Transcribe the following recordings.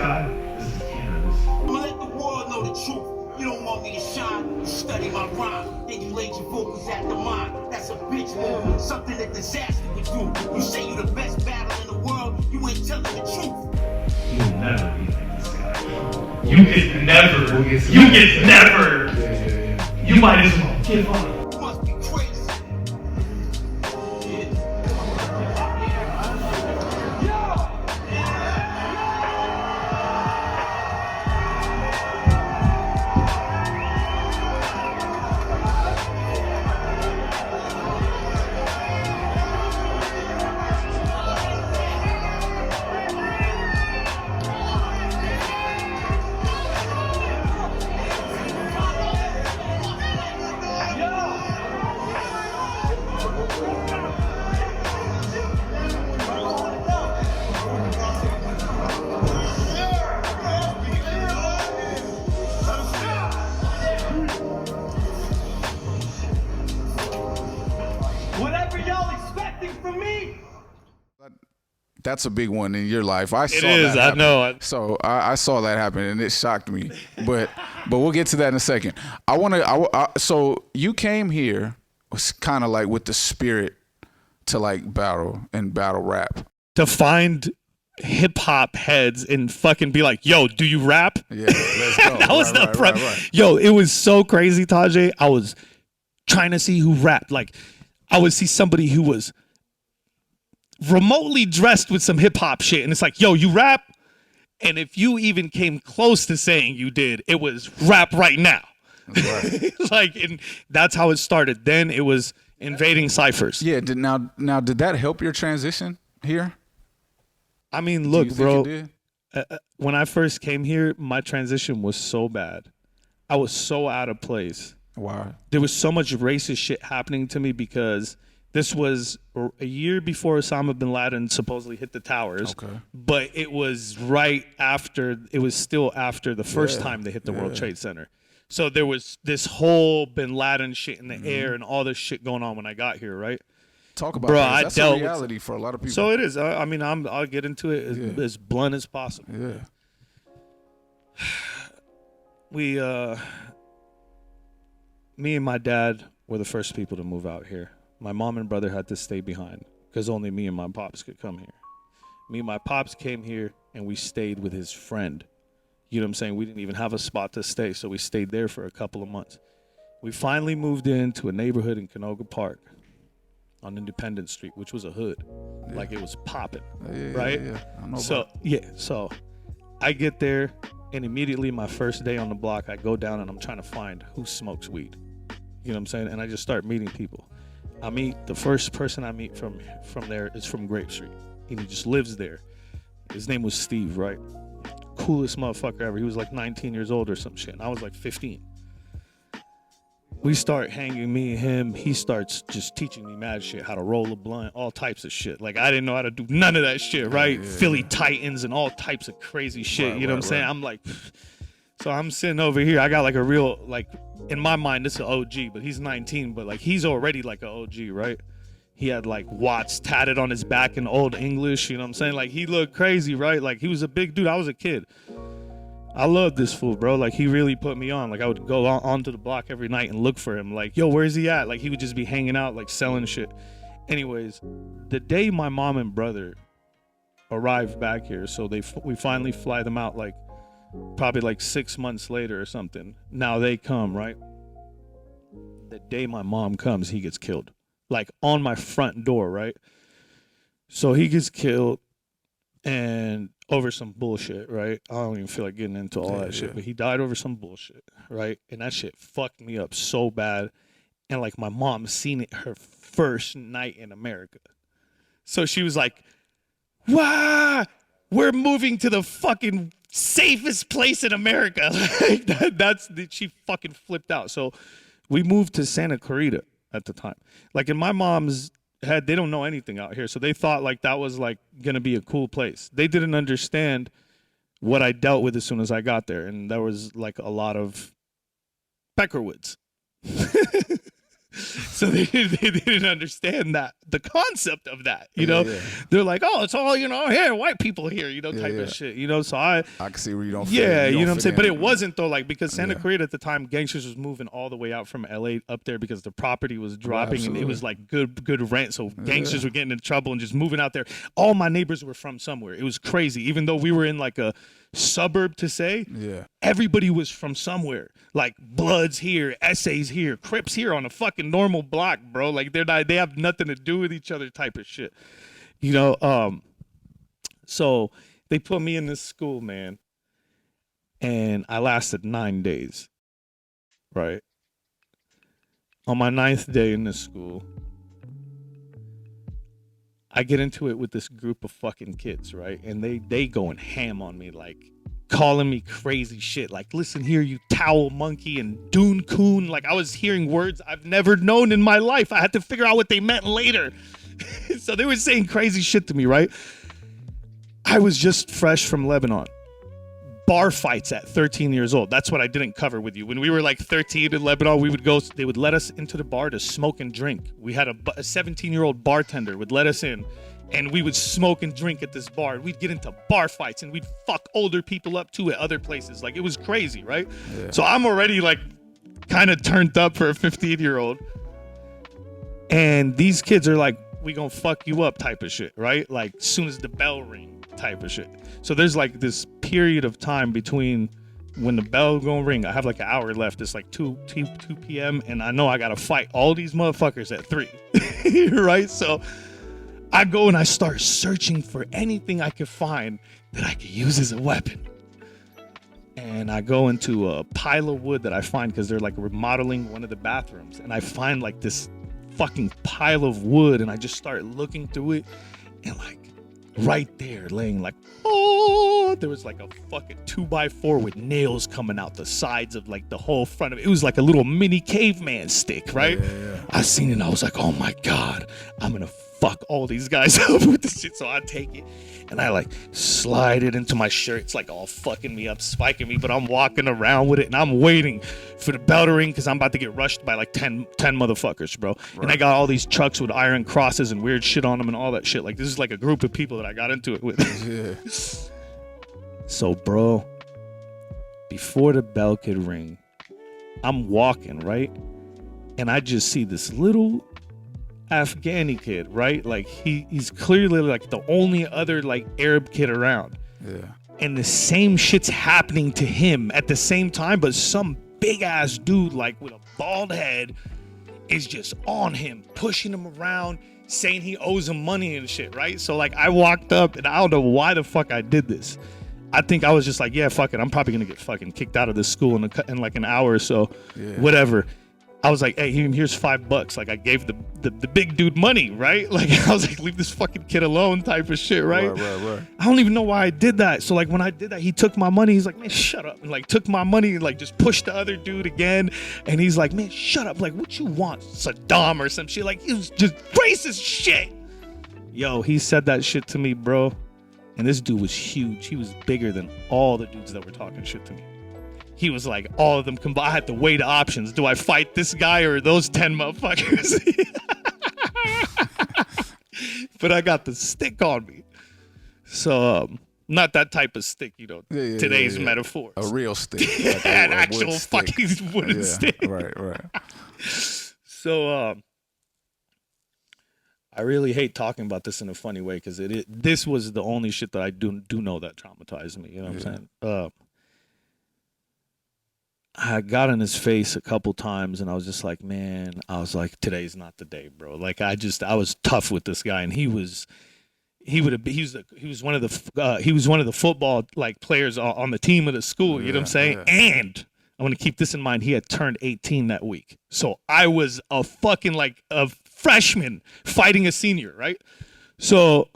guy. This is cannabis. I'ma let the world know the truth. You don't want me to shine, you study my rhyme. Then you laid your vocals at the mine. That's a bitch move, something that Dizaster would do. You say you the best battle in the world, you ain't telling the truth. You'll never be like this guy. You get never. You get never. Yeah. You might as well give up. You must be crazy. Whatever y'all expecting from me. That's a big one in your life. I saw It is. that I know. So I saw that happen, and it shocked me. But we'll get to that in a second. So you came here was kind of like with the spirit to like battle and battle rap. To find hip hop heads and fucking be like, yo, do you rap? Yeah, let's go. That was right. Yo, it was so crazy, Taje. I was trying to see who rapped. Like, I would see somebody who was remotely dressed with some hip hop shit, and it's like, yo, you rap? And if you even came close to saying you did, it was rap right now. Right. Like, and that's how it started. Then it was invading ciphers. Yeah. Did that help your transition here? I mean, look, Do you bro. think it did? When I first came here, my transition was so bad. I was so out of place. Why? There was so much racist shit happening to me because this was a year before Osama bin Laden supposedly hit the towers. Okay. But it was right after, it was still after the first time they hit the World Trade Center. So there was this whole bin Laden shit in the air and all this shit going on when I got here, right? Talk about Bro, that. That's a reality for a lot of people. So it is. I mean, I'll get into it as blunt as possible. Yeah. Me and my dad were the first people to move out here. My mom and brother had to stay behind because only me and my pops could come here. Me and my pops came here and we stayed with his friend. You know what I'm saying? We didn't even have a spot to stay, so we stayed there for a couple of months. We finally moved into a neighborhood in Canoga Park on Independence Street, which was a hood. Yeah. Like, it was popping, right? Yeah. I know So I get there, and immediately my first day on the block, I go down and I'm trying to find who smokes weed. You know what I'm saying? And I just start meeting people. The first person I meet from there is from Grape Street, and he just lives there. His name was Steve, right? Coolest motherfucker ever. He was like 19 years old or some shit, and I was like 15. We start hanging, me and him. He starts just teaching me mad shit, how to roll a blunt, all types of shit. Like, I didn't know how to do none of that shit, right? Philly Titans and all types of crazy shit. You know what I'm saying? I'm like, so I'm sitting over here. I got like a real, like, in my mind, this is an OG, but he's 19, but like, he's already like an OG, right? He had like Watts tatted on his back in Old English, you know what I'm saying? Like, he looked crazy, right? Like, he was a big dude. I was a kid. I love this fool, bro. Like, he really put me on. Like, I would go onto the block every night and look for him. Like, yo, where's he at? Like, he would just be hanging out, like, selling shit. Anyways, the day my mom and brother arrived back here, so we finally fly them out, like, probably like 6 months later or something. Now they come, right? The day my mom comes, he gets killed. Like, on my front door, right? So he gets killed, and over some bullshit, right? I don't even feel like getting into all that shit, but he died over some bullshit, right? And that shit fucked me up so bad. And like, my mom seen it her first night in America. So she was like, "Wow, we're moving to the fucking safest place in America." Like, she fucking flipped out. So we moved to Santa Clarita at the time. Like, in my mom's head, they don't know anything out here, so they thought like that was like gonna be a cool place. They didn't understand what I dealt with as soon as I got there, and there was like a lot of Peckerwoods. So they didn't understand that, the concept of that, you know. They're like, oh, it's all, you know, here, white people here, you know, type of shit, you know. So I can see where you don't. Yeah, you know what I'm saying. But it wasn't though, like, because Santa Clarita at the time, gangsters was moving all the way out from LA up there because the property was dropping and it was like good rent. So gangsters were getting in trouble and just moving out there. All my neighbors were from somewhere. It was crazy. Even though we were in like a suburb to say, everybody was from somewhere. Like Bloods here, Essays here, Crips here on a fucking normal block, bro. Like they have nothing to do with each other type of shit, you know. So they put me in this school, man, and I lasted 9 days, right? On my 9th day in this school, I get into it with this group of fucking kids, right? And they going ham on me, like calling me crazy shit. Like, listen here, you towel monkey and dune coon. Like, I was hearing words I've never known in my life. I had to figure out what they meant later. So they were saying crazy shit to me, right? I was just fresh from Lebanon. Bar fights at 13 years old. That's what I didn't cover with you. When we were like 13 in Lebanon, we would go, they would let us into the bar to smoke and drink. We had a 17-year-old bartender would let us in, and we would smoke and drink at this bar. We'd get into bar fights, and we'd fuck older people up too at other places. Like, it was crazy, right? So I'm already like kind of turned up for a 15-year-old. And these kids are like, we gonna fuck you up type of shit, right? Like, as soon as the bell ring type of shit. So there's like this period of time between when the bell gonna ring. I have like an hour left. It's like 2 p.m. and I know I gotta fight all these motherfuckers at 3, right? So I go and I start searching for anything I could find that I could use as a weapon. And I go into a pile of wood that I find because they're like remodeling one of the bathrooms. And I find like this fucking pile of wood, and I just start looking through it, and like right there laying like, oh, there was like a fucking 2x4 with nails coming out the sides of like the whole front of it. It was like a little mini caveman stick, right? I seen it and I was like, oh my God, I'm gonna fuck all these guys up with this shit. So I take it and I like slide it into my shirt. It's like all fucking me up, spiking me, but I'm walking around with it and I'm waiting for the bell to ring because I'm about to get rushed by like 10 motherfuckers, bro. And I got all these trucks with iron crosses and weird shit on them and all that shit. Like, this is like a group of people that I got into it with. So, bro, before the bell could ring, I'm walking, right? And I just see this little Afghani kid, right? Like, he's clearly like the only other like Arab kid around. And the same shit's happening to him at the same time, but some big ass dude like with a bald head is just on him, pushing him around, saying he owes him money and shit, right? So like, I walked up and I don't know why the fuck I did this. I think I was just like, yeah, fuck it, I'm probably gonna get fucking kicked out of this school in like an hour or so, whatever. I was like, hey, here's $5. Like, I gave the big dude money, right? Like, I was like, leave this fucking kid alone type of shit, right? Right. I don't even know why I did that. So, like, when I did that, he took my money. He's like, man, shut up. And, like, took my money and, like, just pushed the other dude again. And he's like, man, shut up. Like, what you want? Saddam or some shit? Like, it was just racist shit. Yo, he said that shit to me, bro. And this dude was huge. He was bigger than all the dudes that were talking shit to me. He was like, all of them combined. I had to weigh the options. Do I fight this guy or those 10 motherfuckers? But I got the stick on me. So, not that type of stick, you know, today's metaphors. A real stick. Like an actual fucking wooden stick. Right. So, I really hate talking about this in a funny way because this was the only shit that I do know that traumatized me. You know what I'm saying? I got in his face a couple times and I was just like, man, I was like, today's not the day, bro. Like, I was tough with this guy, and he was one of the football like players on the team of the school. You know what I'm saying? And I want to keep this in mind. He had turned 18 that week. So I was a fucking like a freshman fighting a senior, right? So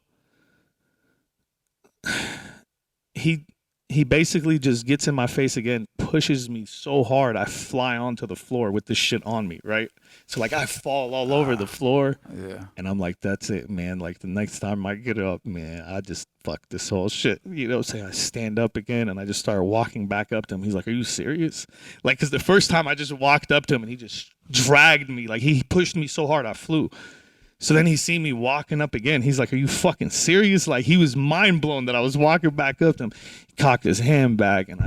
he basically just gets in my face again, pushes me so hard I fly onto the floor with this shit on me, right? So like I fall all over the floor. Yeah. And I'm like, that's it, man. Like the next time I get up, man, I just fuck this whole shit. You know what I'm saying? I stand up again and I just start walking back up to him. He's like, are you serious? Like, because the first time I just walked up to him and he just dragged me. Like he pushed me so hard I flew. So then he seen me walking up again. He's like, are you fucking serious? Like he was mind blown that I was walking back up to him. He cocked his hand back and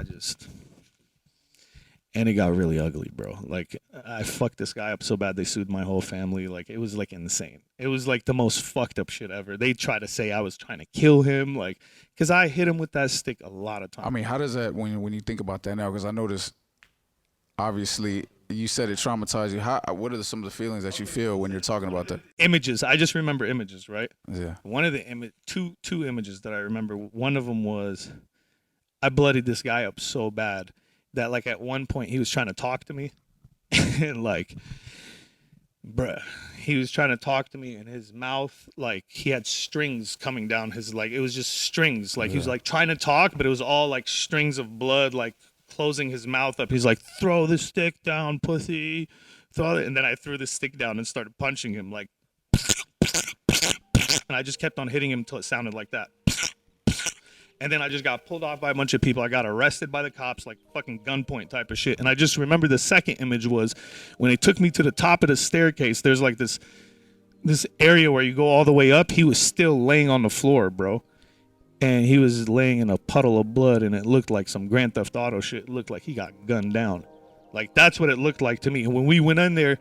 and it got really ugly, bro. Like I fucked this guy up so bad they sued my whole family. Like it was like insane. It was like the most fucked up shit ever. They tried to say I was trying to kill him, like, because I hit him with that stick a lot of times. I mean, how does that when you think about that now? Because I noticed, obviously, you said it traumatized you. What are some of the feelings that you feel when you're talking about that? Images. I just remember images, right? Yeah. One of the two images that I remember. One of them was I bloodied this guy up so bad that like at one point he was trying to talk to me, and like, bruh, he was trying to talk to me, and his mouth, like he had strings coming down his, like it was just strings. Like he was like trying to talk, but it was all like strings of blood, like closing his mouth up. He's like, throw the stick down, pussy. Throw it. And then I threw the stick down and started punching him, like, and I just kept on hitting him until it sounded like that. And then I just got pulled off by a bunch of people. I got arrested by the cops, like fucking gunpoint type of shit. And I just remember the second image was when they took me to the top of the staircase. There's like this area where you go all the way up. He was still laying on the floor, bro. And he was laying in a puddle of blood, and it looked like some Grand Theft Auto shit. It looked like he got gunned down. Like, that's what it looked like to me. And when we went in there,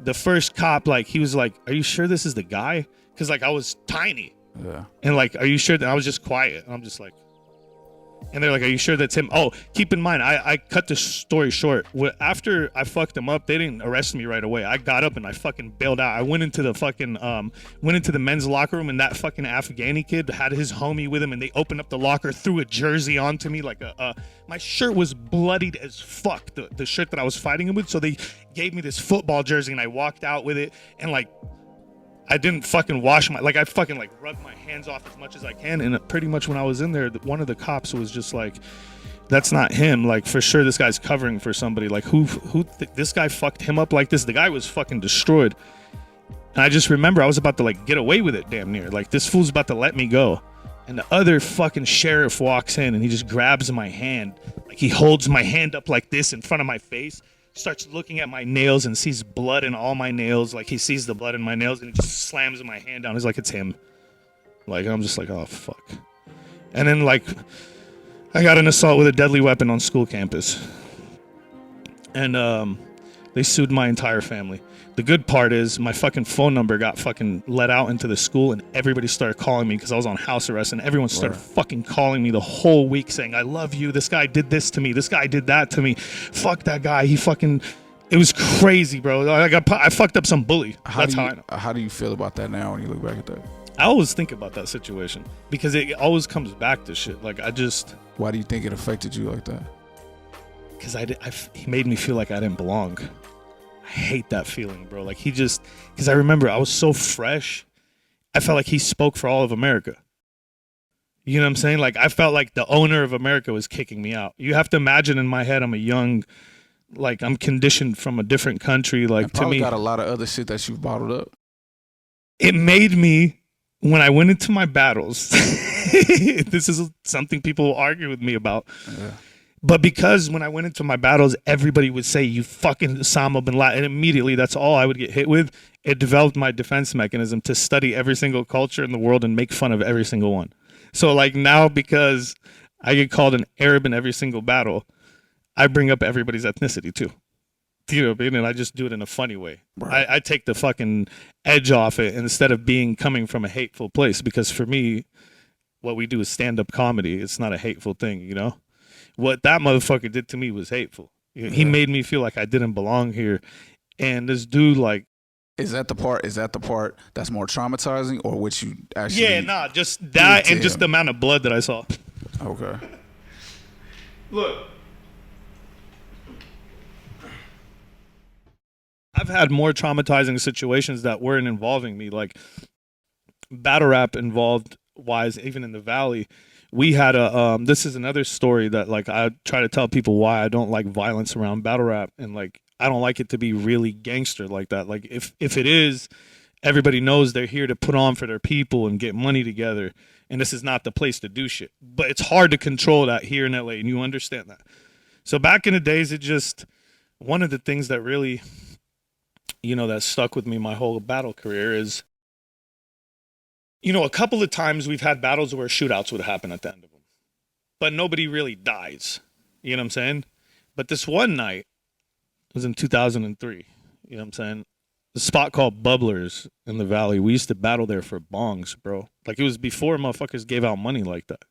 the first cop, like, he was like, are you sure this is the guy? Because, like, I was tiny. Yeah. And, like, are you sure that I was just quiet? And I'm just like, and they're like, are you sure that's him? Oh, keep in mind, I cut the story short. After I fucked them up, they didn't arrest me right away. I got up and I fucking bailed out. I went into the fucking, men's locker room, and that fucking Afghani kid had his homie with him, and they opened up the locker, threw a jersey onto me, like my shirt was bloodied as fuck, the shirt that I was fighting him with. So they gave me this football jersey, and I walked out with it, and like, I didn't fucking wash I fucking like rubbed my hands off as much as I can. And pretty much when I was in there, one of the cops was just like, that's not him. Like, for sure, this guy's covering for somebody. Like, this guy fucked him up like this? The guy was fucking destroyed. And I just remember I was about to like get away with it damn near. Like, this fool's about to let me go. And the other fucking sheriff walks in, and he just grabs my hand. Like, he holds my hand up like this in front of my face, starts looking at my nails and sees blood in all my nails. Like, he sees the blood in my nails, and he just slams my hand down. He's like, it's him. Like, I'm just like, oh, fuck. And then, like, I got an assault with a deadly weapon on school campus. And they sued my entire family. The good part is my fucking phone number got fucking let out into the school, and everybody started calling me because I was on house arrest, and everyone started fucking calling me the whole week saying, I love you. This guy did this to me. This guy did that to me. Fuck that guy. It was crazy, bro. I fucked up some bully. That's how I know. How do you feel about that now when you look back at that? I always think about that situation because it always comes back to shit. Like, Why do you think it affected you like that? Because he made me feel like I didn't belong. I hate that feeling, bro. Like, because I remember I was so fresh. I felt like he spoke for all of America. You know what I'm saying? Like, I felt like the owner of America was kicking me out. You have to imagine in my head, I'm a young, like, I'm conditioned from a different country. Like, to me, got a lot of other shit that you've bottled up. It made me, when I went into my battles, this is something people will argue with me about. Yeah. But because when I went into my battles, everybody would say, you fucking Osama bin Laden. And immediately, that's all I would get hit with. It developed my defense mechanism to study every single culture in the world and make fun of every single one. So, like, now, because I get called an Arab in every single battle, I bring up everybody's ethnicity, too. You know what I mean? And I just do it in a funny way. Right. I take the fucking edge off it instead of coming from a hateful place. Because for me, what we do is stand-up comedy. It's not a hateful thing, you know? What that motherfucker did to me was hateful. He made me feel like I didn't belong here. And this dude, like, Is that the part that's more traumatizing, or what you actually? Yeah, nah, just that and just the amount of blood that I saw. Okay. Look, I've had more traumatizing situations that weren't involving me, like battle rap involved wise, even in the Valley, we had a this is another story that like I try to tell people why I don't like violence around battle rap, and like I don't like it to be really gangster like that. Like if it is, everybody knows they're here to put on for their people and get money together, and this is not the place to do shit. But it's hard to control that here in LA, and you understand that. So back in the days, it just, one of the things that really, you know, that stuck with me my whole battle career is, you know, a couple of times we've had battles where shootouts would happen at the end of them, but nobody really dies. You know what I'm saying? But this one night, it was in 2003. You know what I'm saying? The spot called Bubblers in the Valley. We used to battle there for bongs, bro. Like it was before motherfuckers gave out money like that.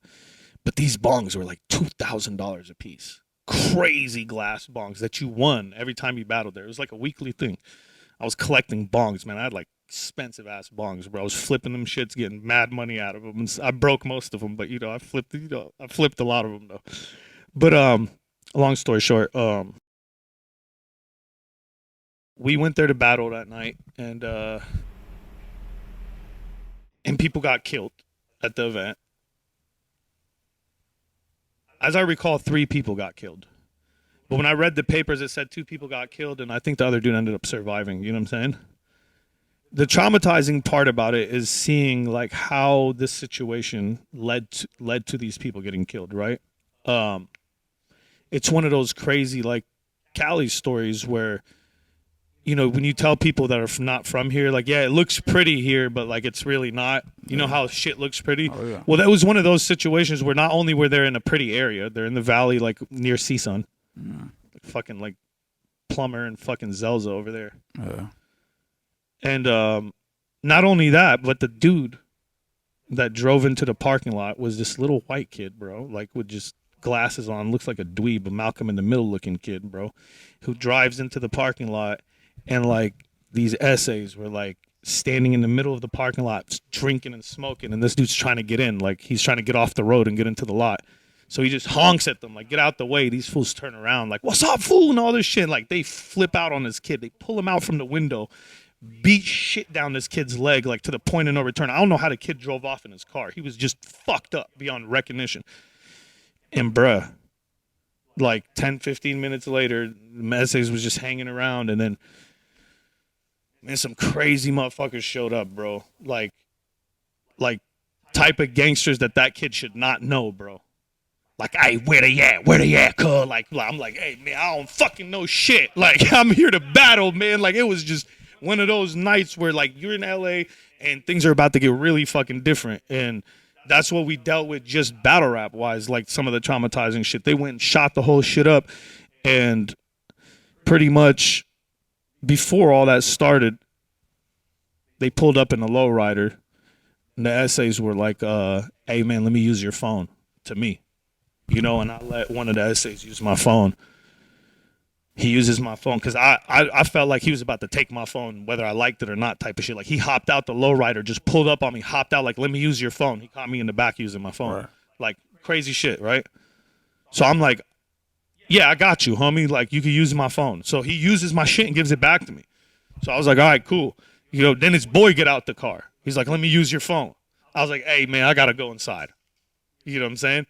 But these bongs were like $2,000 a piece. Crazy glass bongs that you won every time you battled there. It was like a weekly thing. I was collecting bongs, man. I had like expensive ass bongs, bro. I was flipping them shits, getting mad money out of them. And I broke most of them, but I flipped a lot of them though. But long story short, we went there to battle that night, and people got killed at the event. As I recall, 3 people got killed. But when I read the papers, it said 2 people got killed, and I think the other dude ended up surviving. You know what I'm saying? The traumatizing part about it is seeing like how this situation led to these people getting killed, right? It's one of those crazy like Cali stories where, you know, when you tell people that are not from here, like, yeah, it looks pretty here, but like it's really not. You know how shit looks pretty? Oh, yeah. Well, that was one of those situations where not only were they in a pretty area, they're in the valley, like near CSUN. Like, fucking like Plumber and fucking Zelza over there. And not only that, but the dude that drove into the parking lot was this little white kid, bro, like with just glasses on, looks like a dweeb, a Malcolm in the Middle looking kid, bro, who drives into the parking lot, and like these essays were like standing in the middle of the parking lot drinking and smoking, and this dude's trying to get in, like he's trying to get off the road and get into the lot. So he just honks at them, like, get out the way. These fools turn around, like, what's up, fool? And all this shit. Like, they flip out on this kid. They pull him out from the window, beat shit down this kid's leg, like, to the point of no return. I don't know how the kid drove off in his car. He was just fucked up beyond recognition. And, bruh, like, 10, 15 minutes later, the essays was just hanging around. And then, man, some crazy motherfuckers showed up, bro. Like type of gangsters that kid should not know, bro. Like, hey, where they at? Where they at, cuz? Like, I'm like, hey, man, I don't fucking know shit. Like, I'm here to battle, man. Like, it was just one of those nights where, like, you're in LA and things are about to get really fucking different. And that's what we dealt with just battle rap-wise, like some of the traumatizing shit. They went and shot the whole shit up. And pretty much before all that started, they pulled up in a lowrider. And the essays were like, hey, man, let me use your phone, to me. You know, and I let one of the essays use my phone. He uses my phone because I felt like he was about to take my phone, whether I liked it or not, type of shit. Like, he hopped out the lowrider, just pulled up on me, hopped out, like, let me use your phone. He caught me in the back using my phone. Right. Like, crazy shit, right? So I'm like, yeah, I got you, homie. Like, you can use my phone. So he uses my shit and gives it back to me. So I was like, all right, cool. You know, then his boy get out the car. He's like, let me use your phone. I was like, hey, man, I got to go inside. You know what I'm saying?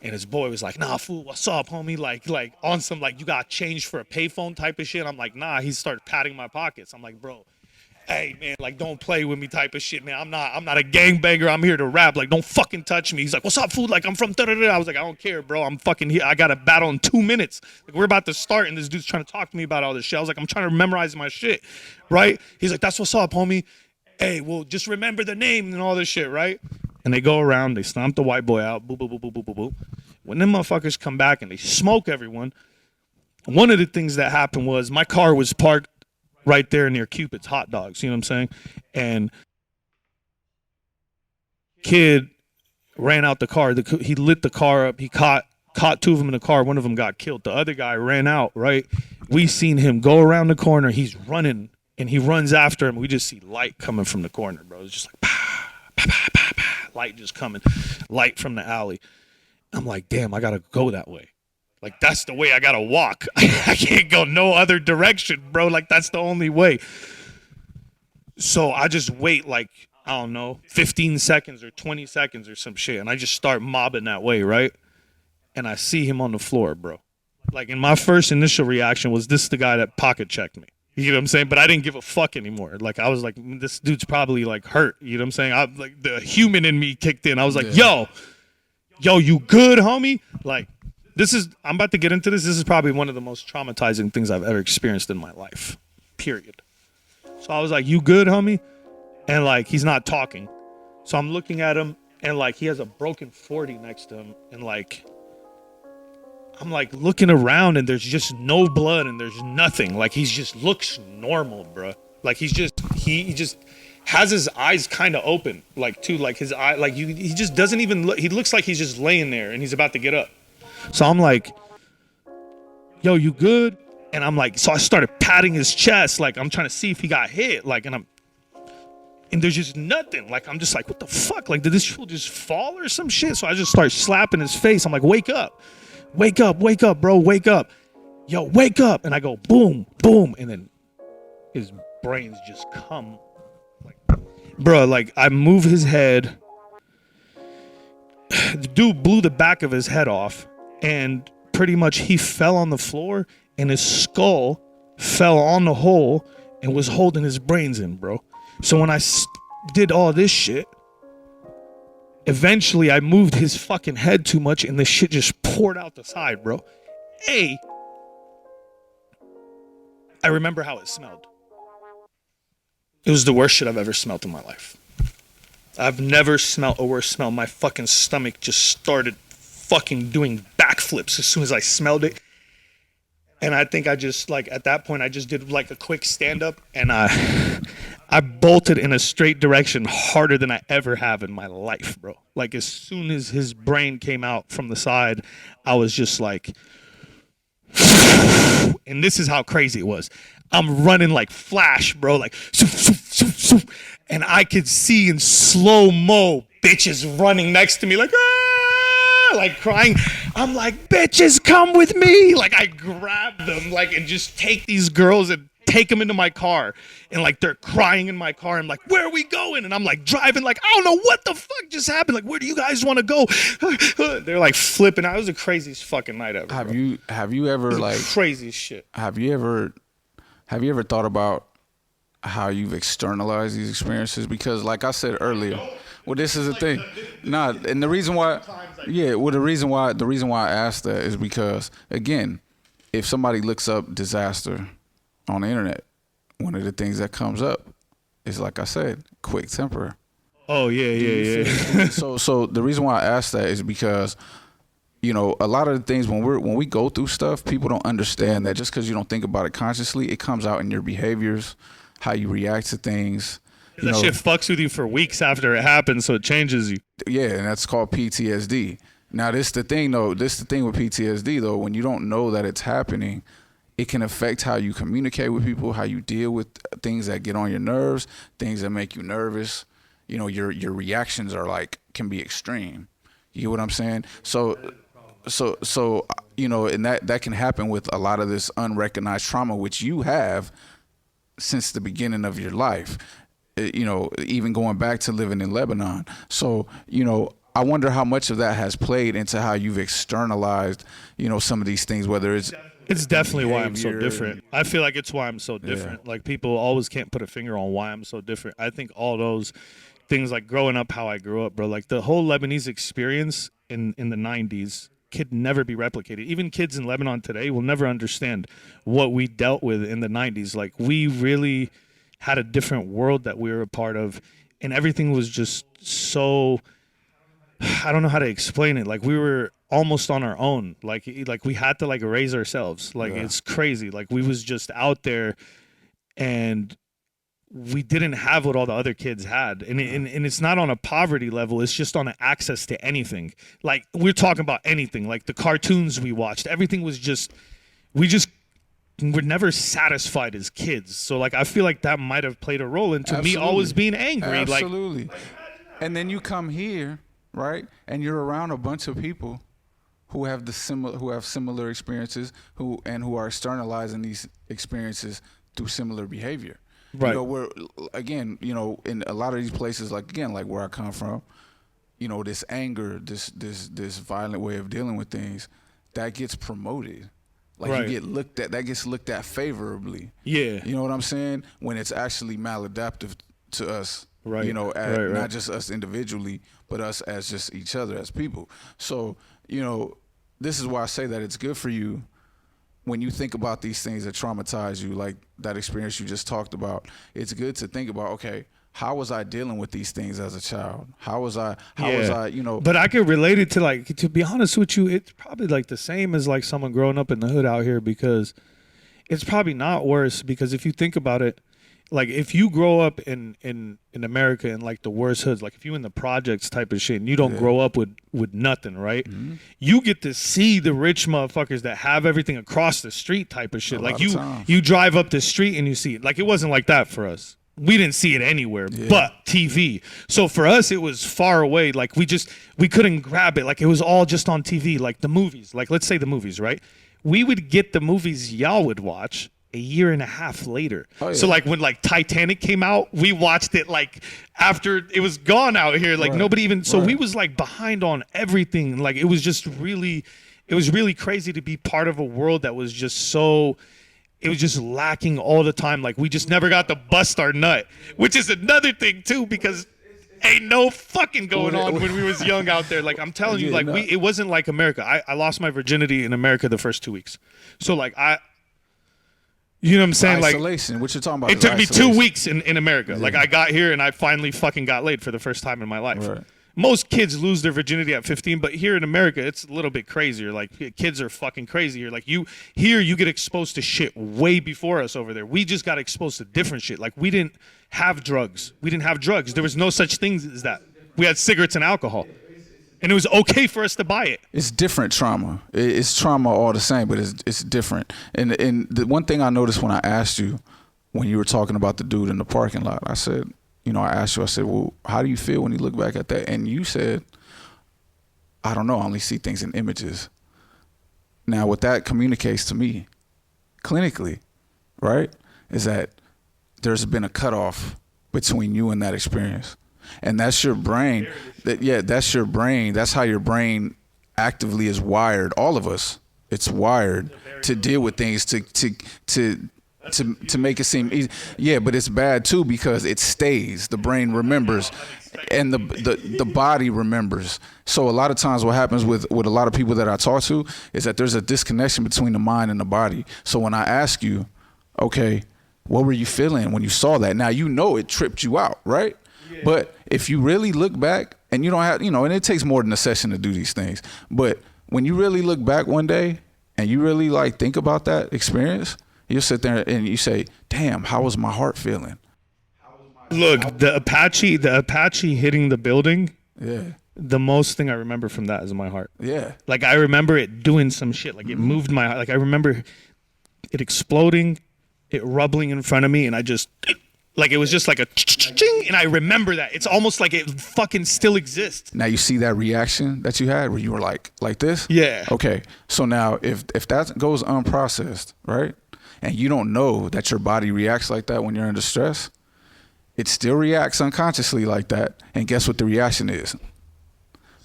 And his boy was like, nah, fool, what's up, homie? Like on some, like, you got change for a payphone type of shit. I'm like, nah. He started patting my pockets. I'm like, bro, hey, man, like, don't play with me type of shit, man. I'm not a gangbanger. I'm here to rap. Like, don't fucking touch me. He's like, what's up, fool? Like, I'm from da-da-da. I was like, I don't care, bro. I'm fucking here. I got a battle in 2 minutes. Like, we're about to start, and this dude's trying to talk to me about all this shit. I was like, I'm trying to memorize my shit, right? He's like, that's what's up, homie. Hey, well, just remember the name and all this shit, right? And they go around, they stomp the white boy out, boop, boop, boop, boop, boop, boop, boop. When them motherfuckers come back and they smoke everyone, one of the things that happened was my car was parked right there near Cupid's Hot Dogs, you know what I'm saying? And kid ran out the car. He lit the car up. He caught 2 of them in the car. One of them got killed. The other guy ran out, right? We seen him go around the corner. He's running, and he runs after him. We just see light coming from the corner, bro. It's just like, bah, bah, bah, bah, bah. Light just coming. Light from the alley. I'm like, damn, I got to go that way. Like, that's the way I got to walk. I can't go no other direction, bro. Like, that's the only way. So I just wait. Like, I don't know, 15 seconds or 20 seconds or some shit. And I just start mobbing that way, right? And I see him on the floor, bro. Like, and my first initial reaction was, this is the guy that pocket checked me. You know what I'm saying? But I didn't give a fuck anymore. Like, I was like, this dude's probably like hurt. You know what I'm saying? I like the human in me kicked in. I was like, yo, you good, homie? Like, I'm about to get into this. This is probably one of the most traumatizing things I've ever experienced in my life, period. So I was like, you good, homie? And like, he's not talking. So I'm looking at him, and like, he has a broken 40 next to him. And like, I'm like looking around, and there's just no blood, and there's nothing. Like, he just looks normal, bro. Like, he just has his eyes kind of open, like, too, like his eye, like, he just doesn't even look. He looks like he's just laying there, and he's about to get up. So I'm like, yo, you good? And I'm like, so I started patting his chest, like, I'm trying to see if he got hit, like, and there's just nothing. Like, I'm just like, what the fuck? Like, did this fool just fall or some shit? So I just start slapping his face. I'm like, wake up, bro, wake up. Yo, wake up. And I go, boom, boom. And then his brains just come. Like, bro, like, I move his head. The dude blew the back of his head off. And pretty much he fell on the floor, and his skull fell on the hole and was holding his brains in, bro. So when I did all this shit, eventually I moved his fucking head too much, and the shit just poured out the side, bro. I remember how it smelled. It was the worst shit I've ever smelled in my life. I've never smelled a worse smell. My fucking stomach just started fucking doing backflips as soon as I smelled it. And I think I just, like, at that point, I just did like a quick stand up, and I bolted in a straight direction harder than I ever have in my life, bro. Like, as soon as his brain came out from the side, I was just like, and this is how crazy it was. I'm running like Flash, bro, like, and I could see in slow-mo bitches running next to me, like, like crying. I'm like, bitches, come with me. Like, I grab them, like, and just take these girls and take them into my car. And like, they're crying in my car. I'm like, where are we going? And I'm like driving, like, I don't know what the fuck just happened. Like, where do you guys want to go? They're like flipping out. It was the craziest fucking night ever. Have you ever, like, crazy shit? Have you ever thought about how you've externalized these experiences? Because, like I said earlier, well, this is the thing. Nah, and the reason why I asked that is because, again, if somebody looks up Dizaster on the internet, one of the things that comes up is, like I said, quick temper. Oh yeah. So the reason why I asked that is because, you know, a lot of the things when we go through stuff, people don't understand that just because you don't think about it consciously, it comes out in your behaviors, how you react to things. That shit fucks with you for weeks after it happens, so it changes you. Yeah, and that's called PTSD. Now, this the thing with PTSD, though. When you don't know that it's happening, it can affect how you communicate with people, how you deal with things that get on your nerves, things that make you nervous. You know, your reactions are like, can be extreme. You get what I'm saying? So you know, and that can happen with a lot of this unrecognized trauma, which you have since the beginning of your life. You know, even going back to living in Lebanon. So, you know, I wonder how much of that has played into how you've externalized, you know, some of these things, whether it's definitely why I'm so different. I feel like it's why I'm so different. Yeah. Like, people always can't put a finger on why I'm so different. I think all those things, like growing up how I grew up, bro, like the whole Lebanese experience in the 90s could never be replicated. Even kids in Lebanon today will never understand what we dealt with in the 90s. Like, we really had a different world that we were a part of, and everything was just so, I don't know how to explain it. Like, we were almost on our own. Like we had to like raise ourselves. Like, yeah. It's crazy. Like, we was just out there, and we didn't have what all the other kids had. And it's not on a poverty level. It's just on an access to anything. Like, we're talking about anything. Like, the cartoons we watched, everything was just, we're never satisfied as kids. So, like, I feel like that might have played a role into me always being angry. Absolutely. Like, and then you come here, right? And you're around a bunch of people who have similar experiences, who are externalizing these experiences through similar behavior. Right. You know, where again, you know, in a lot of these places, like again, like where I come from, you know, this anger, this violent way of dealing with things, that gets promoted. Like Right. you get looked at, that gets looked at favorably. Yeah. You know what I'm saying? When it's actually maladaptive to us. Right. You know, Right, right. not just us individually, but us as just each other as people. So, you know, this is why I say that it's good for you when you think about these things that traumatize you, like that experience you just talked about. It's good to think about, okay, how was I dealing with these things as a child? How was I, you know? But I could relate it to, like, to be honest with you, it's probably like the same as like someone growing up in the hood out here, because it's probably not worse, because if you think about it, like if you grow up in America in like the worst hoods, like if you in the projects type of shit and you don't grow up with nothing, right? Mm-hmm. You get to see the rich motherfuckers that have everything across the street type of shit. A Like lot of times. you drive up the street and you see it. Like it wasn't like that for us. We didn't see it anywhere but TV. So for us, it was far away. Like we couldn't grab it. Like it was all just on TV, like the movies. Like let's say the movies, right? We would get the movies y'all would watch a year and a half later. Oh, yeah. So like when like Titanic came out, we watched it like after it was gone out here. Like nobody even, so we was like behind on everything. Like it was just really, it was really crazy to be part of a world that was just so, it was just lacking all the time. Like we just never got to bust our nut, which is another thing too, because ain't no fucking going on when we was young out there. Like I'm telling you, like it wasn't like America. I lost my virginity in America the first 2 weeks. So like you know what I'm saying? Isolation, what you're talking about. It is took me isolation. 2 weeks in America. Like I got here and I finally fucking got laid for the first time in my life. Right. Most kids lose their virginity at 15, but here in America, it's a little bit crazier. Like kids are fucking crazier. Like you get exposed to shit way before us over there. We just got exposed to different shit. Like we didn't have drugs. There was no such things as that. We had cigarettes and alcohol. And it was okay for us to buy it. It's different trauma. It's trauma all the same, but it's different. And the one thing I noticed when I asked you, when you were talking about the dude in the parking lot, I said, you know, I asked you, I said, well, how do you feel when you look back at that? And you said, I don't know, I only see things in images. Now, what that communicates to me, clinically, right, is that there's been a cutoff between you and that experience. And that's your brain. That's your brain. That's how your brain actively is wired. All of us, it's wired to deal with things, to make it seem easy. Yeah, but it's bad too because it stays. The brain remembers, and the body remembers. So a lot of times, what happens with a lot of people that I talk to is that there's a disconnection between the mind and the body. So when I ask you, okay, what were you feeling when you saw that? Now you know it tripped you out, right? But if you really look back, and you don't have, you know, and it takes more than a session to do these things, but when you really look back one day and you really like think about that experience, you'll sit there and you say, damn, how was my heart feeling? Look, the Apache hitting the building. Yeah. The most thing I remember from that is my heart. Yeah. Like I remember it doing some shit. Like it moved my heart. Like I remember it exploding, it rubbling in front of me, and I just, like it was just like a ching, and I remember that. It's almost like it fucking still exists. Now you see that reaction that you had where you were like this? Yeah. Okay. So now if that goes unprocessed, right? And you don't know that your body reacts like that when you're under stress, it still reacts unconsciously like that. And guess what the reaction is?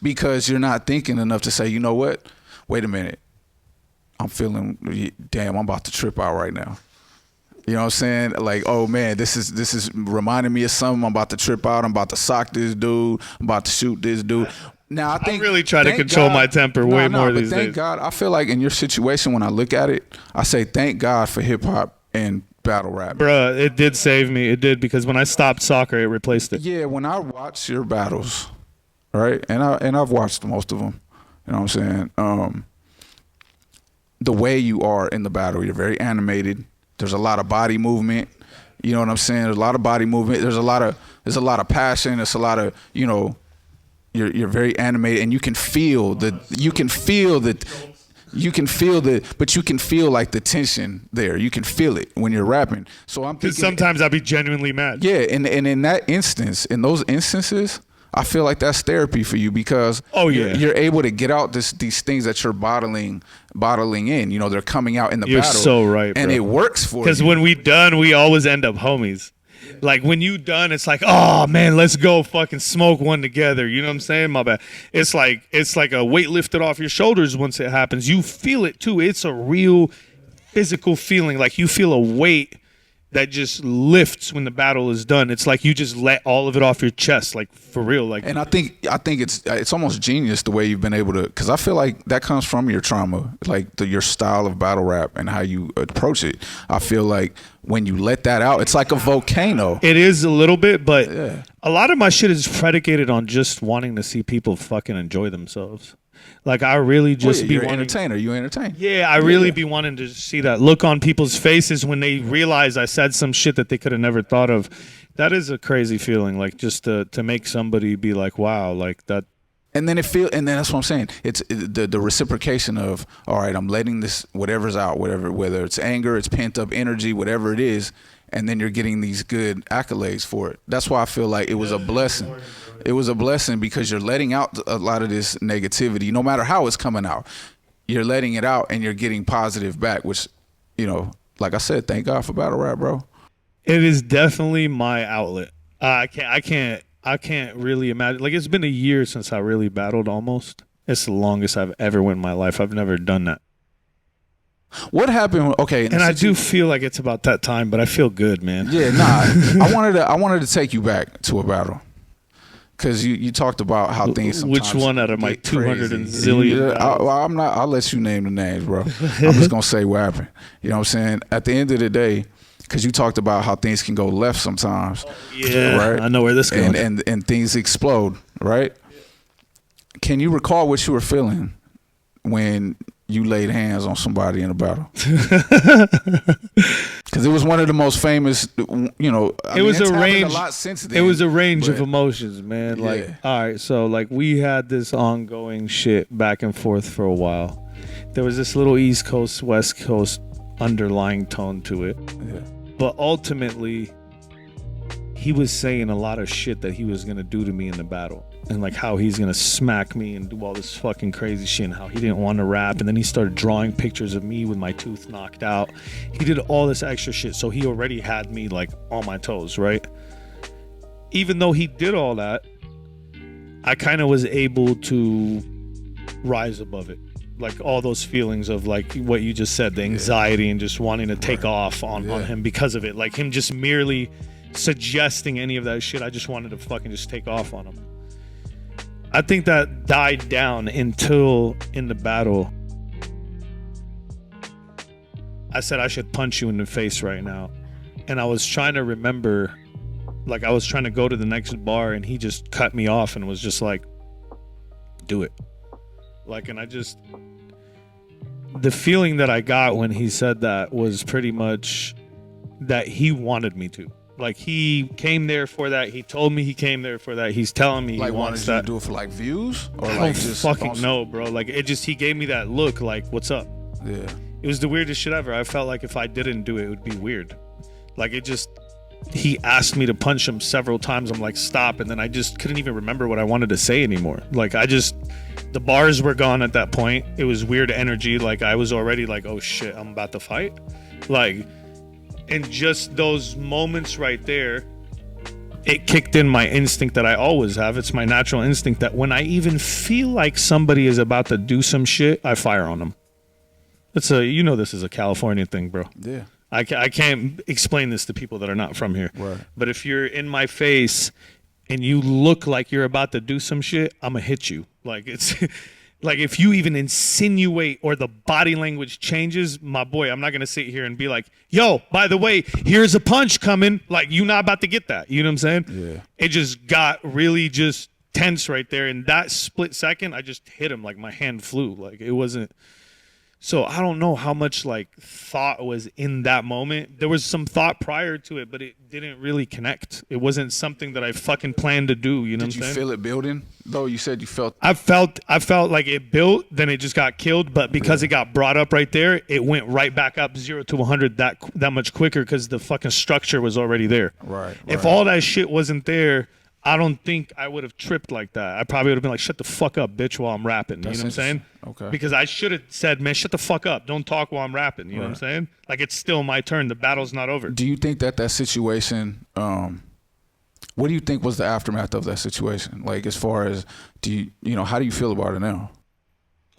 Because you're not thinking enough to say, you know what? Wait a minute. I'm feeling, damn, I'm about to trip out right now. You know what I'm saying? Like, oh man, this is reminding me of something. I'm about to trip out. I'm about to sock this dude. I'm about to shoot this dude. Now I think I really try to control my temper way more these days. Thank God. I feel like in your situation, when I look at it, I say thank God for hip hop and battle rap. Bruh, it did save me. It did, because when I stopped soccer, it replaced it. Yeah, when I watch your battles, right, and I've watched most of them. You know what I'm saying? The way you are in the battle, you're very animated. There's a lot of body movement. You know what I'm saying? There's a lot of body movement. There's a lot of passion. There's a lot of, you know, you're very animated, and you can feel but you can feel like the tension there. You can feel it when you're rapping. So I'm thinking, sometimes I'll be genuinely mad. Yeah, and in those instances, I feel like that's therapy for you, because you're able to get out these things that you're bottling in. You know, they're coming out in the battle. You're so right, bro. And it works for you. Because when we done, we always end up homies. Like when you done, it's like, oh man, let's go fucking smoke one together. You know what I'm saying? My bad. It's like a weight lifted off your shoulders once it happens. You feel it too. It's a real physical feeling. Like you feel a weight that just lifts when the battle is done. It's like you just let all of it off your chest, like for real. Like, and I think it's almost genius the way you've been able to, because I feel like that comes from your trauma, like your style of battle rap and how you approach it. I feel like when you let that out, it's like a volcano. It is a little bit, but a lot of my shit is predicated on just wanting to see people fucking enjoy themselves. Like I really just be you're an wanting, entertainer. You entertain. Yeah, I really be wanting to see that look on people's faces when they realize I said some shit that they could have never thought of. That is a crazy feeling. Like just to make somebody be like, wow, like that. And then and then that's what I'm saying. It's the reciprocation of, all right, I'm letting this whatever's out, whether it's anger, it's pent up energy, whatever it is, and then you're getting these good accolades for it. That's why I feel like it was a blessing. It was a blessing because you're letting out a lot of this negativity, no matter how it's coming out. You're letting it out and you're getting positive back, which, you know, like I said, thank God for battle rap, bro. It is definitely my outlet. I can't really imagine. Like it's been a year since I really battled almost. It's the longest I've ever went in my life. I've never done that. What happened? Okay, and I do feel like it's about that time, but I feel good, man. Yeah, nah. I wanted to take you back to a battle. Because you talked about how things sometimes Which one out of my 200 and zillion? Yeah, I'll let you name the names, bro. I'm just going to say what happened. You know what I'm saying? At the end of the day, because you talked about how things can go left sometimes. Yeah, right? I know where this goes. And things explode, right? Can you recall what you were feeling when you laid hands on somebody in a battle? Because it was one of the most famous, you know. It was a range. A lot since then, it was a range of emotions, man. Like, all right, so like we had this ongoing shit back and forth for a while. There was this little East Coast, West Coast underlying tone to it. Yeah. But ultimately, he was saying a lot of shit that he was gonna do to me in the battle. And like how he's gonna smack me and do all this fucking crazy shit and how he didn't want to rap. And then he started drawing pictures of me with my tooth knocked out. He did all this extra shit. So he already had me like on my toes, right? Even though he did all that, I kind of was able to rise above it. Like all those feelings of like what you just said, the anxiety and just wanting to take off on him because of it. Like him just merely suggesting any of that shit. I just wanted to fucking just take off on him. I think that died down until in the battle, I said I should punch you in the face right now. And I was trying to remember, like I was trying to go to the next bar and he just cut me off and was just like, do it. Like, and the feeling that I got when he said that was pretty much that he wanted me to. Like he came there for that. He told me he came there for that. He's telling me like he wants that. Like to do it for like views or I like don't just fucking know, bro. Like it just he gave me that look like what's up. Yeah. It was the weirdest shit ever. I felt like if I didn't do it, it would be weird. Like it just he asked me to punch him several times. I'm like stop, and then I just couldn't even remember what I wanted to say anymore. Like the bars were gone at that point. It was weird energy. Like I was already like oh shit, I'm about to fight. Like and just those moments right there. It kicked in my instinct that I always have. It's my natural instinct that when I even feel like somebody is about to do some shit, I fire on them. This is a California thing, bro. Yeah. I can't explain this to people that are not from here. Right. But if you're in my face and you look like you're about to do some shit, I'm going to hit you. Like it's like if you even insinuate or the body language changes, my boy, I'm not going to sit here and be like, yo, by the way, here's a punch coming. Like you're not about to get that. You know what I'm saying? Yeah. It just got really just tense right there. In that split second, I just hit him like my hand flew. Like it wasn't. So I don't know how much like thought was in that moment. There was some thought prior to it, but it didn't really connect. It wasn't something that I fucking planned to do. You know what I'm saying? Did you feel it building though? You said you felt. I felt like it built, then it just got killed. But because it got brought up right there, it went right back up 0 to 100 that much quicker because the fucking structure was already there. Right. If all that shit wasn't there, I don't think I would have tripped like that. I probably would have been like, shut the fuck up, bitch, while I'm rapping. You know what I'm saying? Okay. Because I should have said, man, shut the fuck up. Don't talk while I'm rapping. You know what I'm saying? Like, it's still my turn. The battle's not over. Do you think that situation, what do you think was the aftermath of that situation? Like, as far as, how do you feel about it now?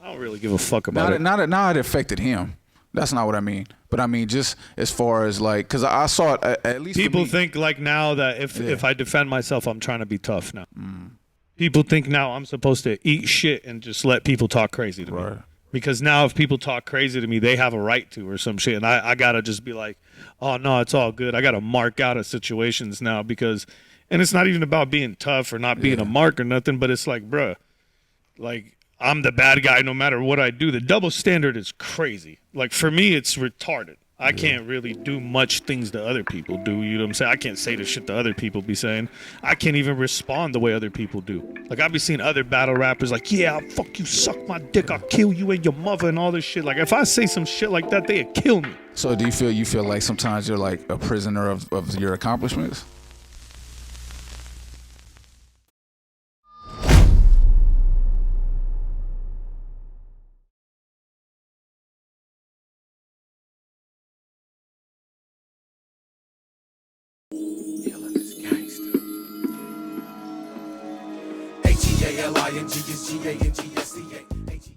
I don't really give a fuck about it. Not how it affected him. That's not what I mean. But I mean, just as far as like, because I saw it at least. People think like now that if I defend myself, I'm trying to be tough now. People think now I'm supposed to eat shit and just let people talk crazy to me. Because now if people talk crazy to me, they have a right to or some shit. And I got to just be like, oh, no, it's all good. I got to mark out of situations now because, and it's not even about being tough or not being a mark or nothing, but it's like, bruh, like, I'm the bad guy no matter what I do. The double standard is crazy. Like, for me, it's retarded. I can't really do much things that other people do. You know what I'm saying? I can't say the shit that other people be saying. I can't even respond the way other people do. Like, I be seeing other battle rappers like, yeah, I'll fuck you, suck my dick, I'll kill you and your mother and all this shit. Like, if I say some shit like that, they'd kill me. So do you feel like sometimes you're like a prisoner of your accomplishments? H-E-A-L-I-N-G is G-A-N-G-S-T-A